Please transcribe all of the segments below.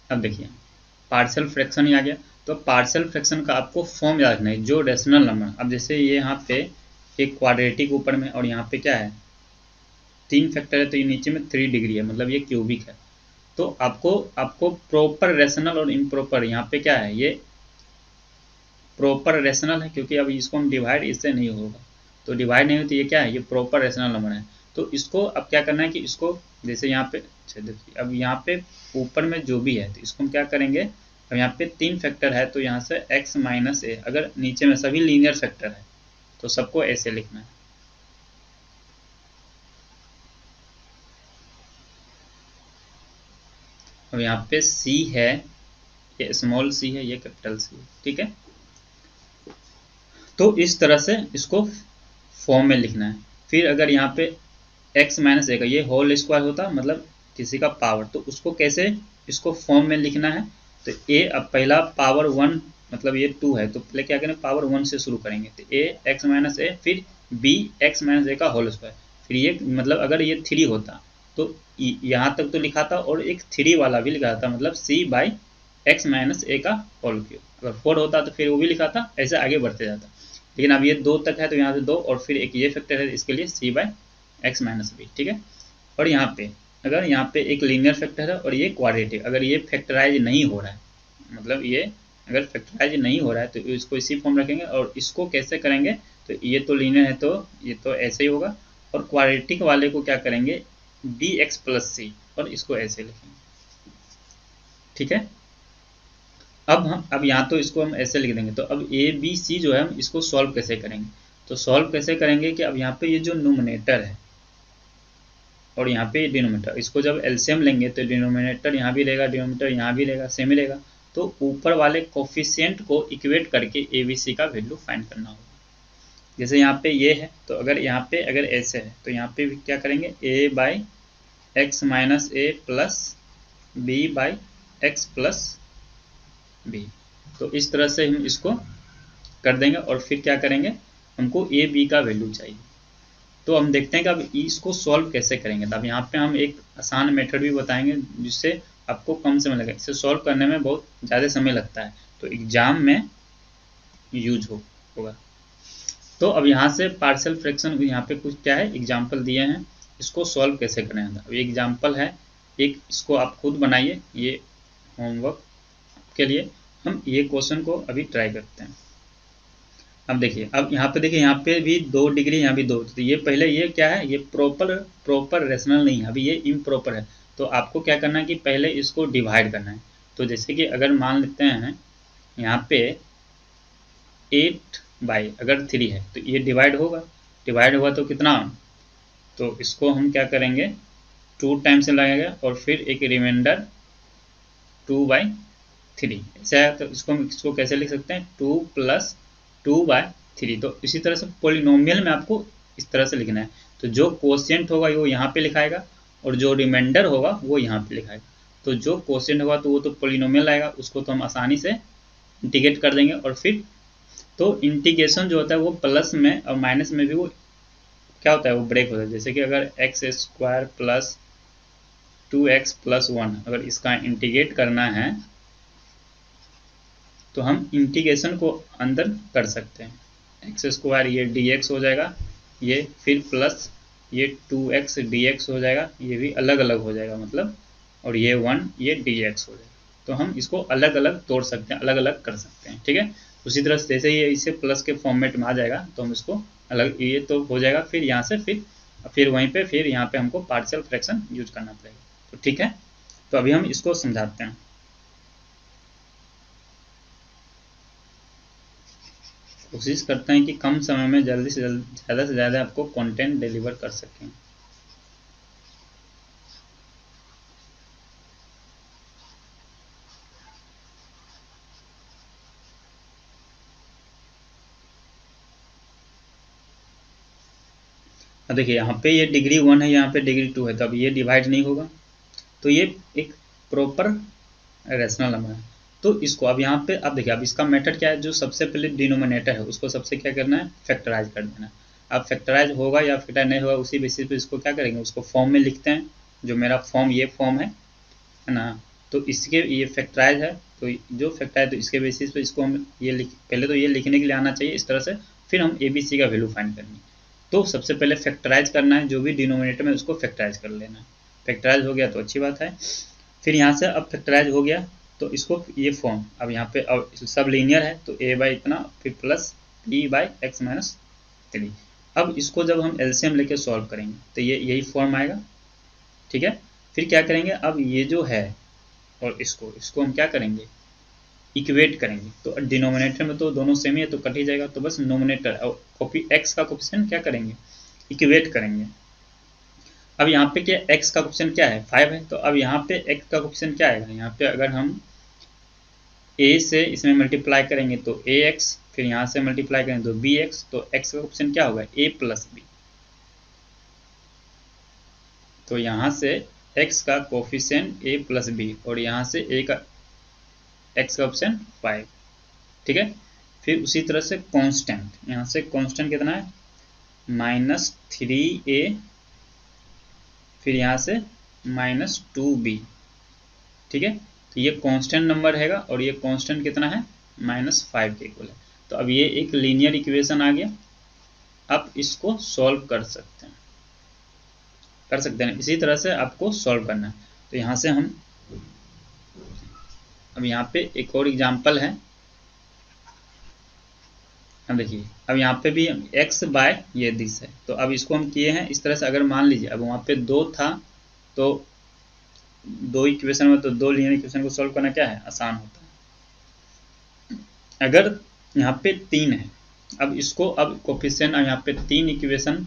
अब देखिए partial fraction ही आ गया। तो पार्शियल फ्रैक्शन का आपको फॉर्म याद रखना है, जो रेशनल नंबर, अब जैसे ये यहाँ पे एक क्वाड्रेटिक ऊपर में और यहाँ पे क्या है 3 फैक्टर है, तो ये नीचे में 3 डिग्री है, मतलब ये क्यूबिक है। तो आपको आपको प्रॉपर रेशनल और इम्प्रॉपर, यहाँ पे क्या है, ये प्रॉपर रेशनल है क्योंकि अब इसको हम डिवाइड इससे नहीं होगा, तो डिवाइड नहीं होती, ये क्या है, ये प्रॉपर रेशनल नंबर है। तो इसको अब क्या करना है कि इसको जैसे यहाँ पे, अच्छा देखिए अब यहाँ पे ऊपर में जो भी है तो इसको हम क्या करेंगे, अब यहाँ पे 3 फैक्टर है तो यहाँ से x माइनस ए, अगर नीचे में सभी लीनियर फैक्टर है तो सबको ऐसे लिखना है। अब यहाँ पे c है, ये स्मॉल c है, ये कैपिटल C है, ठीक है। तो इस तरह से इसको फॉर्म में लिखना है। फिर अगर यहाँ पे x माइनस ए का ये होल स्क्वायर होता मतलब किसी का पावर, तो उसको कैसे इसको फॉर्म में लिखना है, तो a अब पहला पावर 1 मतलब ये 2 है, तो पहले क्या करें पावर 1 से शुरू करेंगे, तो a x माइनस ए, फिर b x माइनस ए का होल स्क्वायर, फिर ये मतलब अगर ये 3 होता तो यहाँ तक तो लिखा था और एक 3 वाला भी लिखा था, मतलब c बाई एक्स माइनस ए का होल क्यूब। अगर 4 होता तो फिर वो भी लिखा था, ऐसे आगे बढ़ते जाता। लेकिन अब ये 2 तक है तो यहाँ से 2 और फिर एक ये फैक्टर है, इसके लिए c by x minus b, ठीक है। और यहाँ पे अगर यहाँ पे एक लीनियर फैक्टर है और ये क्वाड्रेटिक, अगर ये फैक्टराइज नहीं हो रहा है, मतलब ये अगर फैक्टराइज नहीं हो रहा है तो इसको इसी फॉर्म रखेंगे। और इसको कैसे करेंगे, तो ये तो लीनियर है तो ये तो ऐसे ही होगा, और क्वाड्रेटिक वाले को क्या करेंगे डी एक्स प्लस सी, और इसको ऐसे लिखेंगे, ठीक है। अब यहाँ तो इसको हम ऐसे लिख देंगे, तो अब ए बी सी जो है हम इसको सॉल्व कैसे करेंगे, तो सॉल्व कैसे करेंगे कि अब यहाँ पे ये जो नोमिनेटर है और यहाँ पे डिनोमिनेटर, इसको जब एलसीएम लेंगे तो डिनोमिनेटर यहाँ भी रहेगा, डिनोमिनेटर यहाँ भी रहेगा, सेम ही रहेगा। तो ऊपर वाले कोफिशिएंट को इक्वेट करके ए बी सी का वैल्यू फाइंड करना होगा। जैसे यहाँ पे ये है तो अगर यहाँ पे अगर ऐसे है तो यहाँ पे भी क्या करेंगे A by x minus A plus B by X plus B. तो इस तरह से हम इसको कर देंगे और फिर क्या करेंगे, हमको ए बी का वैल्यू चाहिए। तो हम देखते हैं कि अब इसको सॉल्व कैसे करेंगे। तो अब यहाँ पे हम एक आसान मेथड भी बताएंगे जिससे आपको कम समय लगेगा, इसे सॉल्व करने में बहुत ज़्यादा समय लगता है तो एग्जाम में यूज होगा। तो अब यहाँ से पार्शियल फ्रैक्शन यहाँ पे कुछ क्या है एग्जाम्पल दिए हैं, इसको सॉल्व कैसे करें। अब ये एग्जाम्पल है एक, इसको आप खुद बनाइए, ये होमवर्क के लिए। हम ये क्वेश्चन को अभी ट्राई करते हैं। अब देखिए, अब यहाँ पे देखिए, यहाँ पे भी 2 डिग्री, यहाँ भी 2, तो ये पहले ये क्या है, ये प्रॉपर रेशनल नहीं है, अभी ये इम्प्रॉपर है। तो आपको क्या करना है कि पहले इसको डिवाइड करना है। तो जैसे कि अगर मान लेते हैं यहाँ पे 8 बाई अगर 3 है तो ये डिवाइड होगा, डिवाइड हुआ तो कितना, तो इसको हम क्या करेंगे 2 टाइम से लगाएंगे और फिर एक रिमाइंडर 2/3 ऐसा है। तो इसको कैसे लिख सकते हैं 2 प्लस 2/3। तो इसी तरह से पोलिनोमियल में आपको इस तरह से लिखना है। तो जो कोशिएंट होगा वो यहाँ पे लिखाएगा और जो रिमाइंडर होगा वो यहाँ पे लिखाएगा। तो जो कोशिएंट होगा तो वो तो पोलिनोमियल आएगा, उसको तो हम आसानी से इंटीग्रेट कर देंगे। और फिर तो इंटीग्रेशन जो होता है वो प्लस में और माइनस में भी वो क्या होता है, वो ब्रेक होता है। जैसे कि अगर x square plus 2x plus 1 अगर इसका इंटीग्रेट करना है तो हम इंटीग्रेशन को अंदर कर सकते हैं। एक्स स्क्वायर ये dx हो जाएगा, ये फिर प्लस ये 2x dx हो जाएगा, ये भी अलग अलग हो जाएगा मतलब, और ये 1 ये dx हो जाएगा। तो हम इसको अलग अलग तोड़ सकते हैं, अलग अलग कर सकते हैं, ठीक है। उसी तरह से जैसे ये इसे प्लस के फॉर्मेट में आ जाएगा तो हम इसको अलग, ये तो हो जाएगा। फिर यहाँ से फिर वहीं पे फिर यहाँ पे हमको पार्शियल फ्रैक्शन यूज करना पड़ेगा। तो ठीक है, तो अभी हम इसको समझाते हैं। कोशिश करते हैं कि कम समय में जल्दी से ज़्यादा से ज़्यादा आपको कंटेंट डिलीवर कर सकें। अब देखिए यहाँ पे ये डिग्री 1 है, यहाँ पे डिग्री 2 है, तो अब ये डिवाइड नहीं होगा, तो ये एक प्रॉपर रेशनल नंबर है। तो इसको अब यहाँ पे अब देखिए, अब इसका मेथड क्या है, जो सबसे पहले डिनोमिनेटर है उसको सबसे क्या करना है फैक्टराइज कर देना है। अब फैक्टराइज होगा या फैक्टराइज नहीं होगा उसी बेसिस पे इसको क्या करेंगे, उसको फॉर्म में लिखते हैं। जो मेरा फॉर्म ये फॉर्म है ना, तो इसके ये फैक्टराइज है, तो जो फैक्टराइज तो इसके बेसिस पे इसको हम ये पहले तो ये लिखने के लिए आना चाहिए इस तरह से, फिर हम ए बी सी का वैल्यू फाइंड करेंगे। तो सबसे पहले फैक्टराइज करना है, जो भी डिनोमिनेटर में उसको फैक्टराइज कर लेना है। फैक्टराइज हो गया तो अच्छी बात है। फिर यहाँ से अब फैक्टराइज हो गया तो इसको ये फॉर्म, अब यहाँ पे अब सब लीनियर है तो a बाई इतना फिर plus b by x minus 3। अब इसको जब हम एलसीएम लेके सॉल्व करेंगे तो ये यही फॉर्म आएगा, ठीक है। फिर क्या करेंगे, अब ये जो है और इसको हम क्या करेंगे, इक्वेट करेंगे। तो डिनोमिनेटर में तो दोनों सेम ही है तो कट ही जाएगा, तो बस नोमिनेटर और कॉपी एक्स का कोफिशिएंट क्या करेंगे, इक्वेट करेंगे। अब यहाँ पे क्या x का कोफिशिएंट क्या है 5 है, तो अब यहाँ पे x का कोफिशिएंट क्या आएगा, यहाँ पे अगर हम a से इसमें मल्टीप्लाई करेंगे तो ax, फिर यहाँ से मल्टीप्लाई करेंगे तो bx, तो x का कोफिशिएंट क्या होगा a प्लस b। तो यहाँ से x का कोफिशिएंट a प्लस b और यहाँ से a का x का कोफिशिएंट 5, ठीक है। फिर उसी तरह से कांस्टेंट, यहाँ से कांस्टेंट कितना है -3a, फिर यहाँ से -2b, ठीक है। तो ये कांस्टेंट नंबर हैगा और ये कांस्टेंट कितना है -5 के इक्वल है। तो अब ये एक लीनियर इक्वेशन आ गया। अब इसको सॉल्व कर सकते हैं, इसी तरह से आपको सॉल्व करना है। तो यहाँ से हम अब यहाँ पे एक और एग्जांपल है, अब देखिए अब यहाँ पे भी x बाय ये दिस है, तो अब इसको हम किए हैं इस तरह से। अगर मान लीजिए अब वहाँ पे 2 था तो 2 इक्वेशन में तो 2 लीनियर इक्वेशन को सॉल्व करना क्या है, आसान होता है। अगर यहाँ पे 3 है, अब इसको अब कोफिशिएंट यहाँ पे 3 इक्वेशन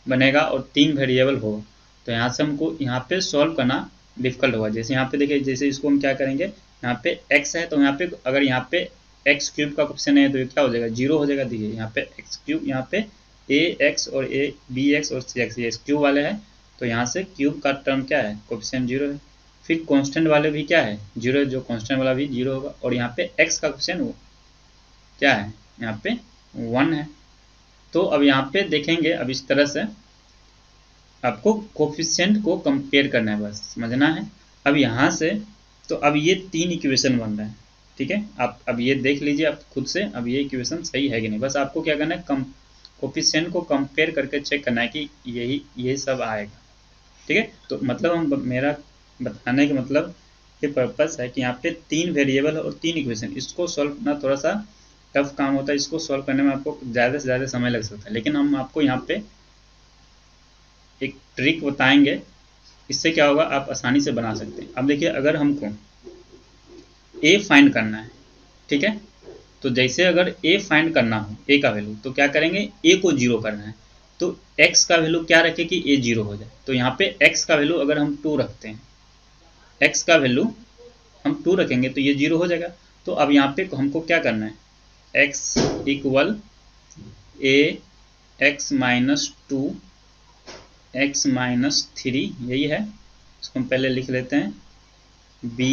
बनेगा और 3 वेरिएबल होगा, तो यहाँ से हमको यहाँ पे सॉल्व करना डिफिकल्ट होगा। जैसे यहाँ पे देखिए, जैसे इसको हम क्या करेंगे, यहाँ पे x है तो यहाँ पे अगर यहाँ पे एक्स क्यूब का कोफिशिएंट है तो ये क्या हो जाएगा, 0 हो जाएगा। देखिए यहाँ पे एक्स क्यूब, यहाँ पे ax और bx और cx ये क्यूब वाले हैं, तो यहाँ से क्यूब का टर्म क्या है, कोफिशिएंट 0 है। फिर कांस्टेंट वाले भी क्या है 0 है, जो कांस्टेंट वाला भी 0 होगा। और यहाँ पे x का कोफिशिएंट वो क्या है, यहाँ पे 1 है। तो अब यहाँ पे देखेंगे, अब इस तरह से आपको कोफिशिएंट को कंपेयर करना है, बस समझना है। अब यहाँ से तो अब ये 3 इक्वेशन बन रहा है, ठीक है। आप अब ये देख लीजिए आप खुद से, अब ये इक्वेशन सही है कि नहीं। बस आपको क्या करना है, कोफिशिएंट को कंपेयर करके चेक करना है कि यही सब आएगा, ठीक है। तो मतलब हम मेरा बताने का मतलब ये पर्पस है कि यहाँ पे 3 वेरिएबल और 3 इक्वेशन, इसको सॉल्व करना थोड़ा सा टफ काम होता है। इसको सॉल्व करने में आपको ज़्यादा से ज़्यादा समय लग सकता है, लेकिन हम आपको यहाँ पे एक ट्रिक बताएंगे, इससे क्या होगा आप आसानी से बना सकते हैं। अब देखिए अगर हमको a फाइंड करना है, ठीक है, तो जैसे अगर a फाइंड करना हो a का वैल्यू, तो क्या करेंगे, a को 0 करना है तो x का वैल्यू क्या रखे कि a 0 हो जाए। तो यहाँ पे x का वैल्यू अगर हम 2 रखते हैं, x का वैल्यू हम 2 रखेंगे तो ये 0 हो जाएगा। तो अब यहाँ पे हमको क्या करना है, x equal a x minus 2 x minus 3, यही है, इसको हम पहले लिख लेते हैं, b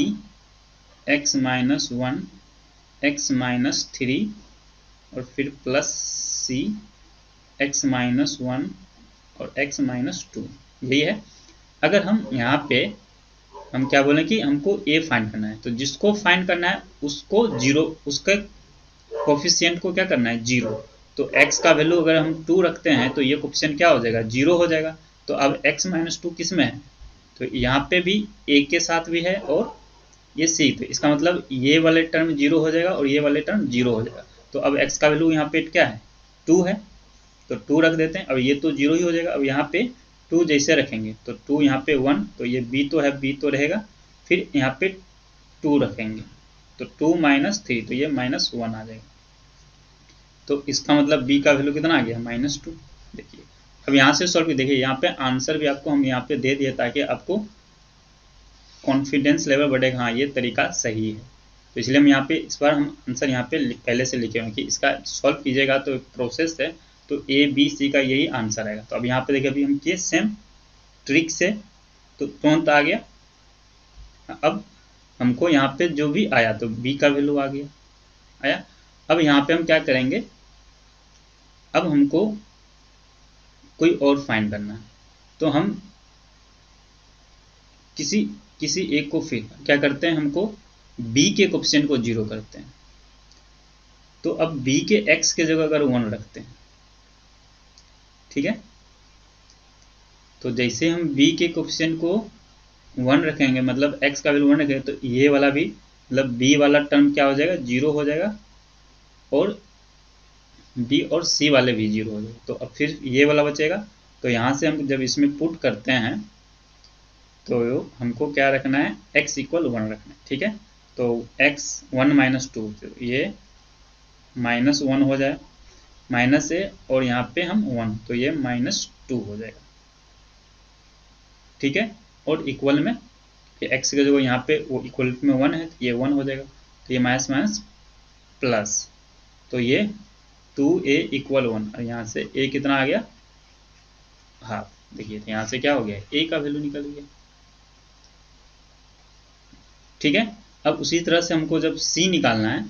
x minus 1 x minus 3 और फिर प्लस c x माइनस 1 और x माइनस 2, यही है। अगर हम यहाँ पे हम क्या बोलें कि हमको a फाइंड करना है, तो जिसको फाइंड करना है उसको 0, उसके कोफिशिएंट को क्या करना है 0। तो x का वैल्यू अगर हम 2 रखते हैं तो ये कोफिशिएंट क्या हो जाएगा, 0 हो जाएगा। तो अब x माइनस 2 किस में है, तो यहाँ पे भी a के साथ भी है और ये c, तो इसका मतलब ये वाले टर्म 0 हो जाएगा और ये वाले टर्म 0 हो जाएगा। तो अब x का वैल्यू यहाँ पे क्या है 2 है, तो 2 रख देते हैं। अब ये तो 0 ही हो जाएगा। अब यहाँ पे 2 जैसे रखेंगे तो 2 यहाँ पे 1, तो ये b तो है, b तो रहेगा। फिर यहाँ पे 2 रखेंगे तो 2 माइनस 3, तो ये माइनस 1 आ जाएगा। तो इसका मतलब b का वैल्यू कितना आ गया, -2। देखिए अब यहाँ से सॉल्व, देखिए यहाँ पे आंसर भी आपको हम यहाँ पे दे दिए ताकि आपको कॉन्फिडेंस लेवल बढ़ेगा, हाँ ये तरीका सही है। तो इसलिए हम यहाँ पे इस बार हम आंसर यहाँ पे पहले से लिखे हुए कि इसका सॉल्व कीजिएगा तो एक प्रोसेस है, तो ए बी सी का यही आंसर आएगा। तो अब यहाँ पे देखिए अभी हम किए सेम ट्रिक से, तो तुरंत आ गया। अब हमको यहाँ पे जो भी आया तो बी का वैल्यू आ गया आया। अब यहाँ पे हम क्या करेंगे, अब हमको कोई और फाइंड करना है, तो हम किसी किसी एक को फिर क्या करते हैं, हमको b के कोफिशिएंट को 0 करते हैं। तो अब b के x के जगह अगर 1 रखते हैं, ठीक है, तो जैसे हम b के कोफिशिएंट को 1 रखेंगे, मतलब x का वैल्यू 1 रखेंगे, तो ये वाला भी मतलब b वाला टर्म क्या हो जाएगा, 0 हो जाएगा, और b और c वाले भी 0 हो जाएगा। तो अब फिर ये वाला बचेगा। तो यहाँ से हम जब इसमें पुट करते हैं तो हमको क्या रखना है, x इक्वल 1 रखना है, ठीक है। तो x 1 माइनस 2, ये माइनस 1 हो जाए, माइनस है और यहाँ पे हम 1, तो ये -2 हो जाएगा, ठीक है। और इक्वल में x का जो यहाँ पे वो इक्वल में 1 है, तो ये 1 हो जाएगा, तो ये माइनस माइनस प्लस, तो ये 2a इक्वल 1, और यहाँ से a कितना आ गया, हाफ। देखिए तो यहाँ से क्या हो गया, a का वैल्यू निकल गया, ठीक है। अब उसी तरह से हमको जब c निकालना है,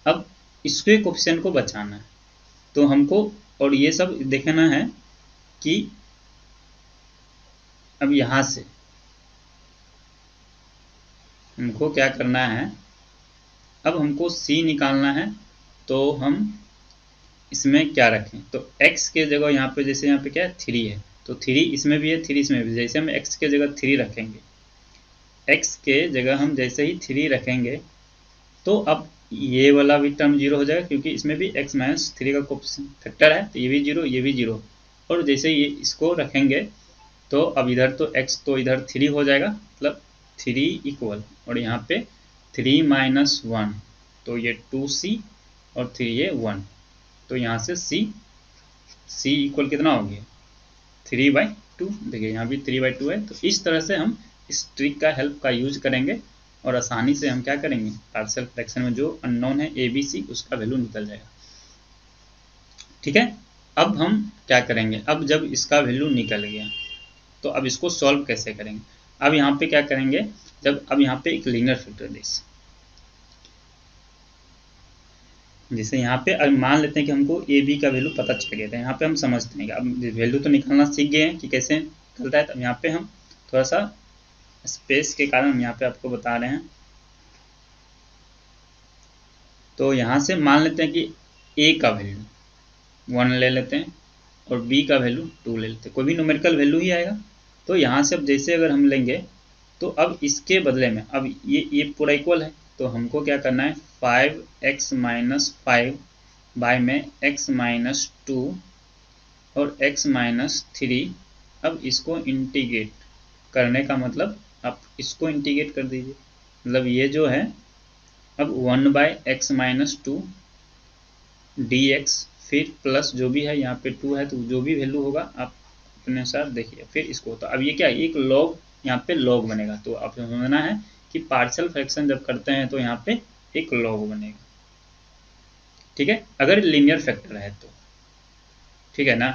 अब इसके कोफिशिएंट को बचाना है, तो हमको और ये सब देखना है कि अब यहाँ से हमको क्या करना है, अब हमको c निकालना है, तो हम इसमें क्या रखें, तो x के जगह यहाँ पे जैसे यहाँ पे क्या है 3 है, तो 3 इसमें भी है, 3 इसमें भी, जैसे हम x के जगह 3 रखेंगे, x के जगह हम जैसे ही 3 रखेंगे, तो अब ये वाला भी टर्म 0 हो जाएगा, क्योंकि इसमें भी x माइनस 3 का फैक्टर है, तो ये भी 0, ये भी 0, और जैसे ये इसको रखेंगे तो अब इधर तो x तो इधर 3 हो जाएगा, मतलब 3 इक्वल, और यहाँ पे 3 माइनस 1, तो ये 2c, और 3 ये 1, तो यहाँ से c इक्वल कितना हो गया, 3/2। देखिए यहाँ भी 3/2 है। तो इस तरह से हम इस ट्रिक का हेल्प का यूज करेंगे और आसानी से हम क्या करेंगे, पार्शियल फ्रैक्शन में जो अननोन है a b c उसका वैल्यू निकल जाएगा, ठीक है। अब हम क्या करेंगे, अब जब इसका वैल्यू निकल गया तो अब इसको सॉल्व कैसे करेंगे। अब यहाँ पे क्या करेंगे, जब अब यहाँ पे एक लीनियर फैक्टर जैसे यहाँ पे अब मान लेते हैं कि हमको ए बी का वैल्यू पता चल गया था, यहाँ पे हम समझते हैं कि अब वैल्यू तो निकालना सीख गए हैं कि कैसे निकलता है। तो यहाँ पे हम थोड़ा सा स्पेस के कारण हम यहाँ पे आपको बता रहे हैं। तो यहाँ से मान लेते हैं कि ए का वैल्यू 1 ले लेते हैं और बी का वैल्यू 2 ले लेते हैं, कोई भी न्यूमेरिकल वैल्यू ही आएगा। तो यहाँ से अब जैसे अगर हम लेंगे तो अब इसके बदले में अब ये पूरा इक्वल है, तो हमको क्या करना है, 5x माइनस 5 बाय में x माइनस 2 और x माइनस 3। अब इसको इंटीग्रेट करने का मतलब आप इसको इंटीग्रेट कर दीजिए, मतलब ये जो है अब 1/x माइनस 2 dx, फिर प्लस जो भी है यहाँ पे 2 है, तो जो भी वैल्यू होगा आप अपने अनुसार देखिए। फिर इसको तो अब ये क्या एक लॉग, यहाँ पे लॉग बनेगा, तो आप समझना है कि पार्शियल फ्रैक्शन जब करते हैं तो यहाँ पे एक लॉग बनेगा, ठीक है, अगर लीनियर फैक्टर है तो, ठीक है ना।